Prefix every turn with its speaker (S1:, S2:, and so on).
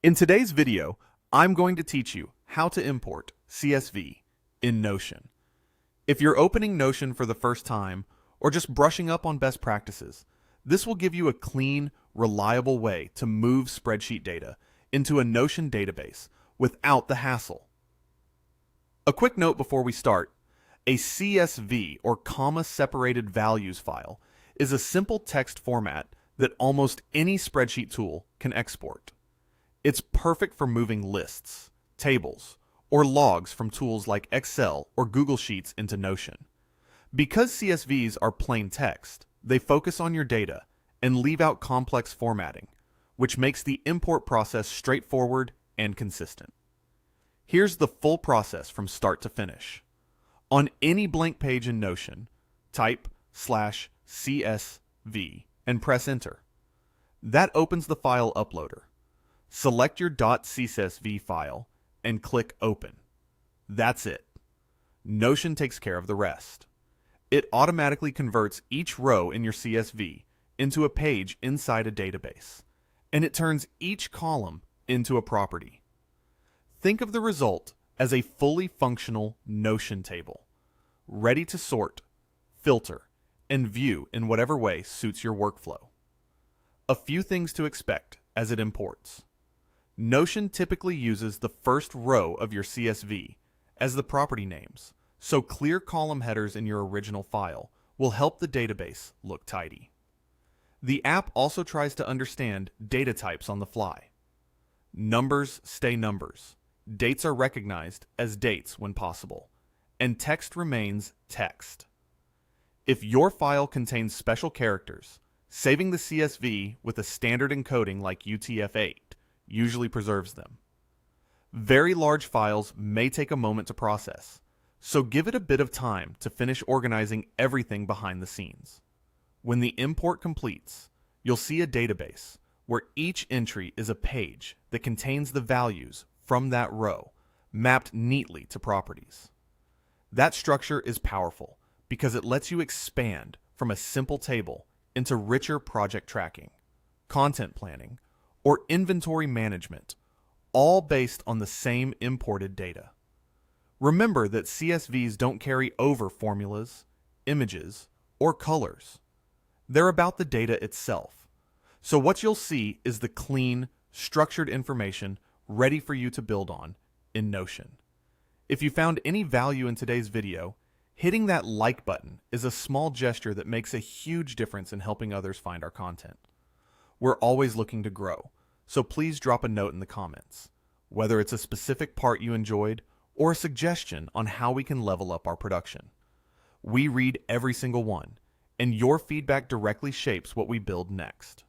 S1: In today's video, I'm going to teach you how to import CSV in Notion. If you're opening Notion for the first time or just brushing up on best practices, this will give you a clean, reliable way to move spreadsheet data into a Notion database without the hassle. A quick note before we start: a CSV or comma-separated values file is a simple text format that almost any spreadsheet tool can export. It's perfect for moving lists, tables, or logs from tools like Excel or Google Sheets into Notion. Because CSVs are plain text, they focus on your data and leave out complex formatting, which makes the import process straightforward and consistent. Here's the full process from start to finish. On any blank page in Notion, type /CSV and press enter. That opens the file uploader. Select your .csv file and click Open. That's it. Notion takes care of the rest. It automatically converts each row in your CSV into a page inside a database, and it turns each column into a property. Think of the result as a fully functional Notion table, ready to sort, filter, and view in whatever way suits your workflow. A few things to expect as it imports. Notion typically uses the first row of your CSV as the property names, so clear column headers in your original file will help the database look tidy. The app also tries to understand data types on the fly. Numbers stay numbers, dates are recognized as dates when possible, and text remains text. If your file contains special characters, saving the CSV with a standard encoding like UTF-8 usually preserves them. Very large files may take a moment to process, so give it a bit of time to finish organizing everything behind the scenes. When the import completes, you'll see a database where each entry is a page that contains the values from that row, mapped neatly to properties. That structure is powerful because it lets you expand from a simple table into richer project tracking, content planning, or inventory management, all based on the same imported data. Remember that CSVs don't carry over formulas, images, or colors. They're about the data itself. So what you'll see is the clean, structured information ready for you to build on in Notion. If you found any value in today's video, hitting that like button is a small gesture that makes a huge difference in helping others find our content. We're always looking to grow, so please drop a note in the comments, whether it's a specific part you enjoyed or a suggestion on how we can level up our production. We read every single one, and your feedback directly shapes what we build next.